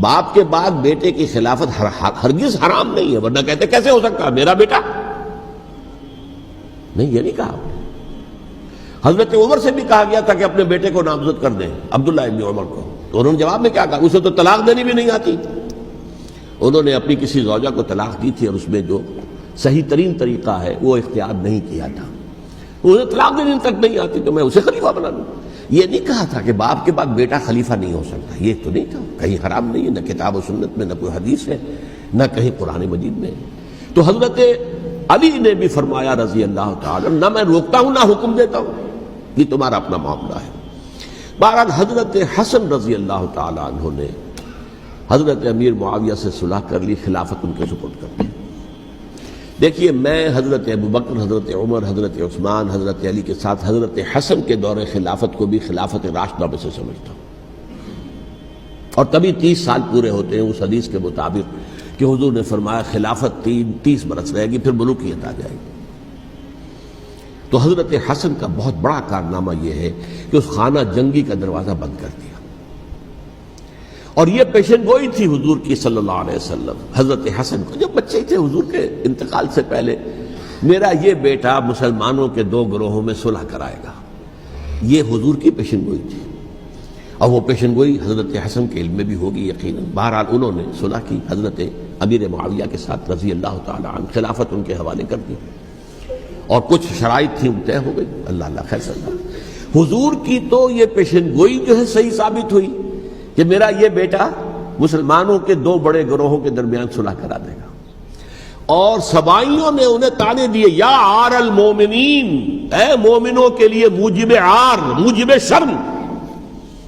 باپ کے بعد بیٹے کی خلافت ہرگز حرام نہیں ہے، ورنہ کہتے کیسے ہو سکتا میرا بیٹا؟ نہیں، یہ نہیں کہا آپ نے۔ حضرت عمر سے بھی کہا گیا تھا کہ اپنے بیٹے کو نامزد کر دیں، عبداللہ ابن عمر کو، تو انہوں نے جواب میں کیا کہا؟ اسے تو طلاق دینی بھی نہیں آتی۔ انہوں نے اپنی کسی زوجہ کو طلاق دی تھی اور اس میں جو صحیح ترین طریقہ ہے وہ اختیار نہیں کیا تھا، انہیں طلاق دینے تک نہیں آتی تو میں اسے خلیفہ بنا دوں۔ یہ نہیں کہا تھا کہ باپ کے بعد بیٹا خلیفہ نہیں ہو سکتا، یہ تو نہیں تھا، کہیں حرام نہیں ہے، نہ کتاب و سنت میں، نہ کوئی حدیث ہے، نہ کہیں قرآن مجید میں۔ تو حضرت علی نے بھی فرمایا رضی اللہ تعالی، نہ میں روکتا ہوں نہ حکم دیتا ہوں، یہ تمہارا اپنا معاملہ ہے۔ بہرحال حضرت حسن رضی اللہ تعالی عنہ نے حضرت امیر معاویہ سے صلح کر لی، خلافت ان کے سپرد کر دی۔ دیکھیے، میں حضرت ابوبکر، حضرت عمر، حضرت عثمان، حضرت علی کے ساتھ حضرت حسن کے دور خلافت کو بھی خلافت راشدہ میں سے سمجھتا ہوں، اور تبھی 30 سال پورے ہوتے ہیں اس حدیث کے مطابق کہ حضور نے فرمایا خلافت 30 برس رہے گی، پھر ملوکیت آ جائے گی۔ تو حضرت حسن کا بہت بڑا کارنامہ یہ ہے کہ اس خانہ جنگی کا دروازہ بند کر دیا، اور یہ پیشن گوئی تھی حضور کی صلی اللہ علیہ وسلم حضرت حسن کو، جب بچے تھے حضور کے انتقال سے پہلے، میرا یہ بیٹا مسلمانوں کے 2 گروہوں میں صلح کرائے گا، یہ حضور کی پیشن گوئی تھی، اور وہ پیشن گوئی حضرت حسن کے علم میں بھی ہوگی یقیناً۔ بہرحال انہوں نے صلح کی حضرت امیر معاویہ کے ساتھ رضی اللہ تعالی عنہ، خلافت ان کے حوالے کر دی، اور کچھ شرائط تھیں طے ہو گئی، اللہ اللہ خیر صلی اللہ۔ حضور کی تو یہ پیشن گوئی جو ہے صحیح ثابت ہوئی کہ میرا یہ بیٹا مسلمانوں کے 2 بڑے گروہوں کے درمیان صلح کرا دے گا، اور سبائیوں نے انہیں تانے دیے، یا عار المومنین، اے مومنوں کے لیے موجب عار، موجب شرم،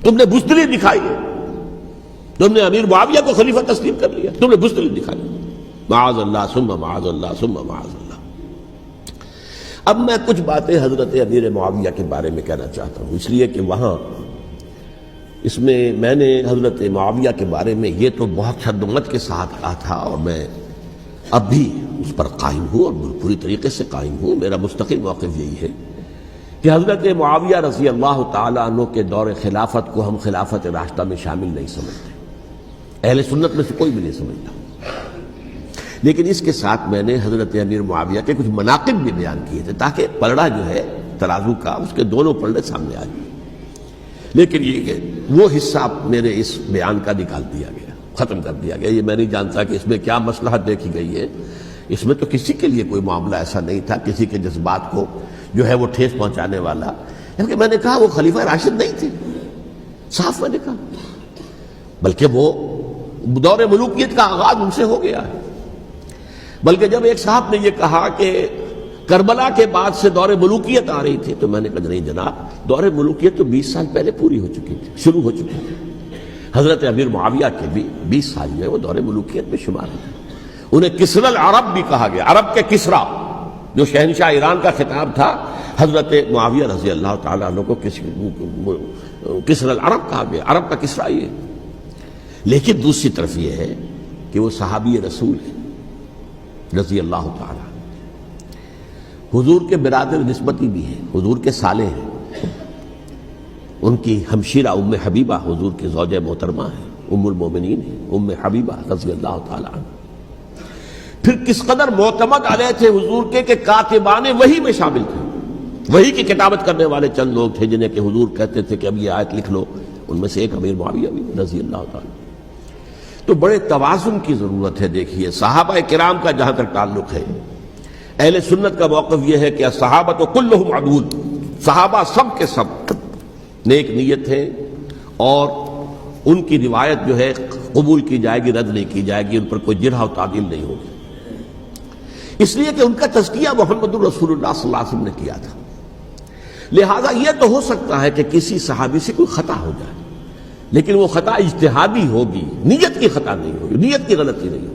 تم نے بزدلی دکھائی ہے، تم نے امیر معاویہ کو خلیفہ تسلیم کر لیا، تم نے بزدلی دکھائی، معاذ اللہ ثم معاذ اللہ ثم معاذ اللہ۔ اب میں کچھ باتیں حضرت امیر معاویہ کے بارے میں کہنا چاہتا ہوں، اس لیے کہ وہاں اس میں میں نے حضرت معاویہ کے بارے میں یہ تو بہت شدت کے ساتھ کہا تھا، اور میں اب بھی اس پر قائم ہوں اور پوری طریقے سے قائم ہوں۔ میرا مستقل موقف یہی ہے کہ حضرت معاویہ رضی اللہ تعالیٰ عنہ کے دور خلافت کو ہم خلافت راشدہ میں شامل نہیں سمجھتے، اہل سنت میں سے کوئی بھی نہیں سمجھتا، لیکن اس کے ساتھ میں نے حضرت امیر معاویہ کے کچھ مناقب بھی بیان کیے تھے تاکہ پلڑا جو ہے ترازو کا، اس کے دونوں پلڑے سامنے آ جائیں۔ لیکن یہ کہ وہ حصہ میرے اس بیان کا نکال دیا گیا، ختم کر دیا گیا، یہ میں نہیں جانتا کہ اس میں کیا مصلحت دیکھی گئی ہے۔ اس میں تو کسی کے لیے کوئی معاملہ ایسا نہیں تھا، کسی کے جذبات کو جو ہے وہ ٹھیس پہنچانے والا، کیونکہ میں نے کہا وہ خلیفہ راشد نہیں تھے، صاف میں نے کہا، بلکہ وہ دور ملوکیت کا آغاز ان سے ہو گیا ہے۔ بلکہ جب ایک صاحب نے یہ کہا کہ کربلا کے بعد سے دور ملوکیت آ رہی تھی، تو میں نے کہا نہیں جناب، دور ملوکیت تو 20 سال پہلے پوری ہو چکی تھی، شروع ہو چکی تھی۔ حضرت امیر معاویہ کے بھی 20 سال میں وہ دور ملوکیت میں شمار ہوتے، انہیں کسری العرب بھی کہا گیا، عرب کے کسریٰ، جو شہنشاہ ایران کا خطاب تھا، حضرت معاویہ رضی اللہ تعالیٰ عنہ کو کسری العرب کہا گیا، عرب کا کسریٰ یہ۔ لیکن دوسری طرف یہ ہے کہ وہ صحابی رسول ہے رضی اللہ تعالیٰ، حضور کے برادر نسبتی بھی ہیں، حضور کے سالے ہیں، ان کی ہمشیرہ ام حبیبہ حضور کی زوجہ محترمہ ہیں، ام المومنین ہیں ام حبیبہ رضی اللہ تعالیٰ عنہ۔ پھر کس قدر معتمد علیہ تھے حضور کے کہ کاتبان وحی میں شامل تھے، وحی کی کتابت کرنے والے چند لوگ تھے جنہیں کہ حضور کہتے تھے کہ اب یہ آیت لکھ لو، ان میں سے ایک امیر معاویہ بھی رضی اللہ تعالیٰ۔ تو بڑے توازن کی ضرورت ہے۔ دیکھیے صحابہ کرام کا جہاں تک تعلق ہے، اہل سنت کا موقف یہ ہے کہ صحابہ کلہم عدول، صحابہ سب کے سب نیک نیت ہیں، اور ان کی روایت جو ہے قبول کی جائے گی، رد نہیں کی جائے گی، ان پر کوئی جرح و تعدیل نہیں ہوگی، اس لیے کہ ان کا تزکیہ محمد الرسول اللہ صلی اللہ علیہ وسلم نے کیا تھا۔ لہذا یہ تو ہو سکتا ہے کہ کسی صحابی سے کوئی خطا ہو جائے، لیکن وہ خطا اجتہادی ہوگی، نیت کی خطا نہیں ہوگی، نیت کی غلطی نہیں ہوگی۔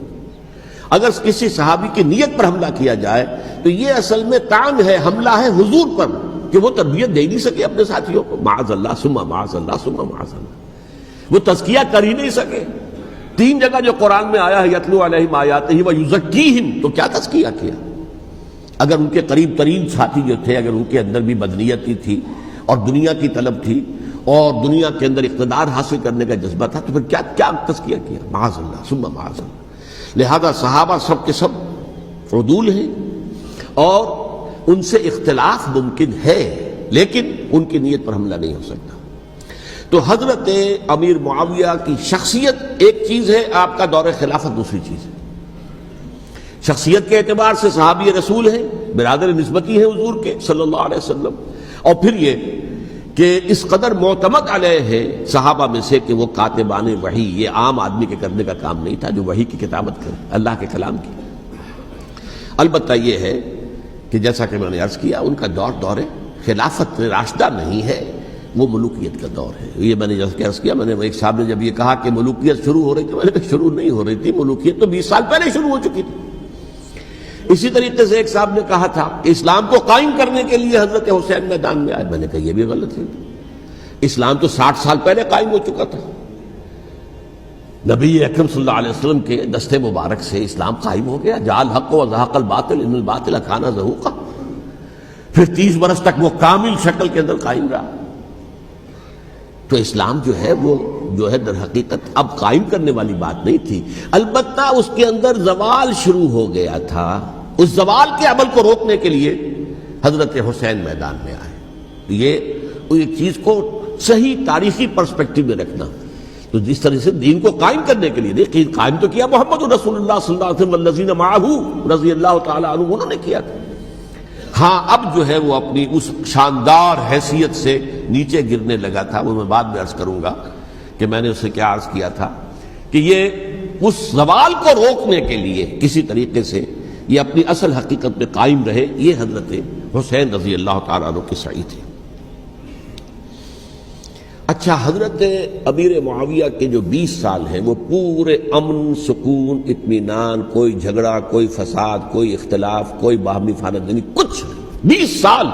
اگر کسی صحابی کی نیت پر حملہ کیا جائے تو یہ اصل میں طعن ہے، حملہ ہے حضور پر کہ وہ تربیت دے نہیں سکے اپنے ساتھیوں کو، معاذ اللہ ثم معاذ اللہ ثم معاذ اللہ، وہ تزکیہ کر ہی نہیں سکے۔ 3 جگہ جو قرآن میں آیا ہے یتلو علیہم آیاتہ ویزکیہم، تو کیا تزکیہ کیا؟ اگر ان کے قریب ترین ساتھی جو تھے، اگر ان کے اندر بھی بدنیتی تھی اور دنیا کی طلب تھی، اور دنیا کے اندر اقتدار حاصل کرنے کا جذبہ تھا، تو پھر کیا کیا تزکیہ کیا؟ معاذ اللہ ثم معاذ اللہ۔ لہذا صحابہ سب کے سب عدول ہیں اور ان سے اختلاف ممکن ہے، لیکن ان کی نیت پر حملہ نہیں ہو سکتا۔ تو حضرت امیر معاویہ کی شخصیت ایک چیز ہے، آپ کا دور خلافت دوسری چیز ہے۔ شخصیت کے اعتبار سے صحابی رسول ہیں، برادر نسبتی ہیں حضور کے صلی اللہ علیہ وسلم، اور پھر یہ کہ اس قدر معتمد علیہ ہے صحابہ میں سے کہ وہ کاتبان وحی، یہ عام آدمی کے کرنے کا کام نہیں تھا جو وحی کی کتابت کرے، اللہ کے کلام کی۔ البتہ یہ ہے کہ جیسا کہ میں نے عرض کیا، ان کا دور خلافت راشدہ نہیں ہے، وہ ملوکیت کا دور ہے۔ یہ میں نے جیسا عرض کیا، میں نے ایک صاحب نے جب یہ کہا کہ ملوکیت شروع ہو رہی تھی، میں نے کہا شروع نہیں ہو رہی تھی، ملوکیت تو 20 سال پہلے شروع ہو چکی تھی۔ اسی طریقے سے ایک صاحب نے کہا تھا کہ اسلام کو قائم کرنے کے لیے حضرت حسین میدان میں آئے، میں نے کہا یہ بھی غلط ہے، اسلام تو 60 سال پہلے قائم ہو چکا تھا، نبی اکرم صلی اللہ علیہ وسلم کے دستے مبارک سے اسلام قائم ہو گیا، جاء الحق وزهق الباطل ان الباطل کان زهوقا، پھر 30 برس تک وہ کامل شکل کے اندر قائم رہا۔ تو اسلام جو ہے وہ در حقیقت اب قائم کرنے والی بات نہیں تھی، البتہ اس کے اندر زوال شروع ہو گیا تھا، اس زوال کے عمل کو روکنے کے لیے حضرت حسین میدان میں آئے۔ یہ ایک چیز کو صحیح تاریخی پرسپیکٹو میں رکھنا، تو جس طرح سے دین کو قائم کرنے کے لیے دیکھیے قائم تو کیا محمد رسول اللہ صلی اللہ علیہ وسلم والذین معہ رضی اللہ تعالی عنہ، انہوں نے کیا تھا۔ ہاں اب جو ہے وہ اپنی اس شاندار حیثیت سے نیچے گرنے لگا تھا، وہ میں بعد میں عرض کروں گا کہ میں نے اسے کیا عرض کیا تھا کہ یہ اس زوال کو روکنے کے لیے کسی طریقے سے یہ اپنی اصل حقیقت میں قائم رہے، یہ حضرت حسین رضی اللہ تعالیٰ عنہ کی سعی تھی۔ اچھا، حضرت امیر معاویہ کے جو 20 سال ہیں وہ پورے امن، سکون، اطمینان، کوئی جھگڑا، کوئی فساد، کوئی اختلاف، کوئی باہمی فانت دینی، کچھ 20 سال۔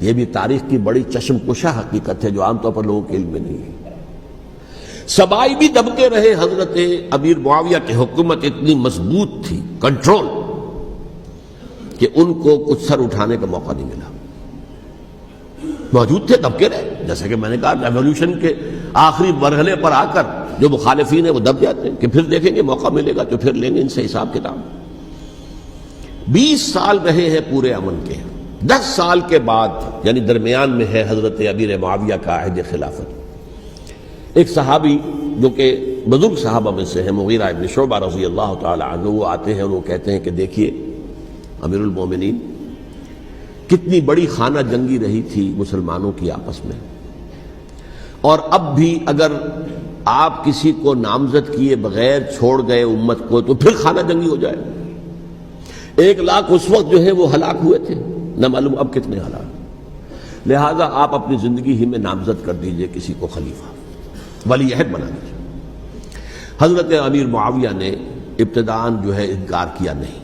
یہ بھی تاریخ کی بڑی چشم کشا حقیقت ہے جو عام طور پر لوگوں کے علم میں نہیں ہے۔ سبائی بھی دبکے رہے، حضرت امیر معاویہ کی حکومت اتنی مضبوط تھی، کنٹرول، کہ ان کو کچھ سر اٹھانے کا موقع نہیں ملا۔ موجود تھے، دبکے رہے، جیسے کہ میں نے کہا ریولوشن کے آخری مرحلے پر آ کر جو مخالفین ہیں وہ دب جاتے ہیں کہ پھر دیکھیں گے موقع ملے گا تو پھر لیں گے ان سے حساب کتاب۔ 20 سال رہے ہیں پورے امن کے، 10 سال کے بعد یعنی درمیان میں ہے حضرت امیر معاویہ کا عہد خلافت۔ ایک صحابی جو کہ بزرگ صحابہ میں سے ہیں، مغیرہ ابن شعبہ رضی اللہ تعالی عنہ، وہ آتے ہیں اور وہ کہتے ہیں کہ دیکھیے امیر المومنین، کتنی بڑی خانہ جنگی رہی تھی مسلمانوں کی آپس میں، اور اب بھی اگر آپ کسی کو نامزد کیے بغیر چھوڑ گئے امت کو تو پھر خانہ جنگی ہو جائے۔ 1 لاکھ اس وقت جو ہے وہ ہلاک ہوئے تھے، نہ معلوم اب کتنے ہلاک۔ لہذا آپ اپنی زندگی ہی میں نامزد کر دیجئے کسی کو خلیفہ، ولی عہد بنا دیجئے۔ حضرت امیر معاویہ نے ابتداءً جو ہے انکار کیا نہیں،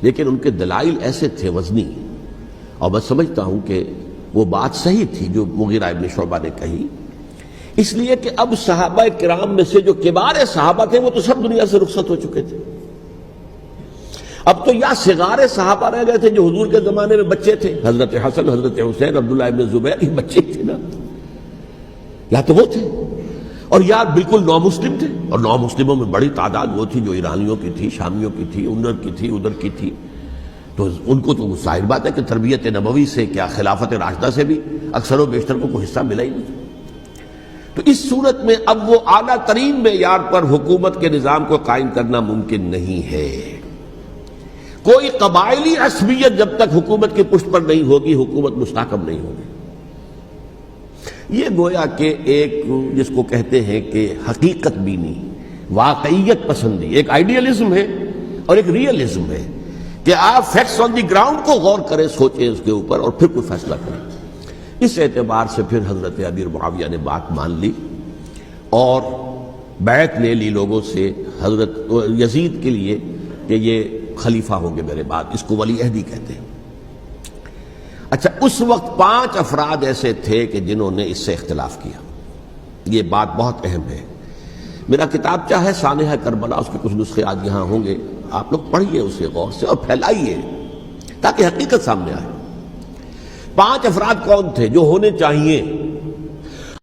لیکن ان کے دلائل ایسے تھے وزنی، اور میں سمجھتا ہوں کہ وہ بات صحیح تھی جو مغیرہ ابن شعبہ نے کہی، اس لیے کہ اب صحابہ کرام میں سے جو کبار صحابہ تھے وہ تو سب دنیا سے رخصت ہو چکے تھے۔ اب تو یا صغار صحابہ رہ گئے تھے جو حضور کے زمانے میں بچے تھے، حضرت حسن، حضرت حسین، عبداللہ ابن زبیر، یہ بچے تھے نا، یا تو وہ تھے، اور یا بالکل نو مسلم تھے، اور نو مسلموں میں بڑی تعداد وہ تھی جو ایرانیوں کی تھی، شامیوں کی تھی، ادھر کی تھی، ادھر کی تھی، تو ان کو تو ظاہر بات ہے کہ تربیت نبوی سے کیا خلافت راشدہ سے بھی اکثر و بیشتر کو کوئی حصہ ملا ہی نہیں۔ تو اس صورت میں اب وہ اعلیٰ ترین معیار پر حکومت کے نظام کو قائم کرنا ممکن نہیں ہے۔ کوئی قبائلی عصبیت جب تک حکومت کی پشت پر نہیں ہوگی، حکومت مستحکم نہیں ہوگی۔ یہ گویا کہ ایک جس کو کہتے ہیں کہ حقیقت بینی، واقعیت پسندی، ایک آئیڈیلزم ہے اور ایک ریئلزم ہے کہ آپ فیکٹس آن دی گراؤنڈ کو غور کریں، سوچیں اس کے اوپر اور پھر کوئی فیصلہ کریں۔ اس اعتبار سے پھر حضرت امیر معاویہ نے بات مان لی اور بیعت لے لی لوگوں سے حضرت یزید کے لیے کہ یہ خلیفہ ہوں گے میرے بعد، اس کو ولی عہدی کہتے ہیں۔ اچھا، اس وقت 5 افراد ایسے تھے کہ جنہوں نے اس سے اختلاف کیا، یہ بات بہت اہم ہے۔ میرا کتابچہ ہے سانحہ کربلا، اس کے کچھ نسخے آج یہاں ہوں گے، آپ لوگ پڑھیے اسے غور سے اور پھیلائیے تاکہ حقیقت سامنے آئے۔ 5 افراد کون تھے جو ہونے چاہیے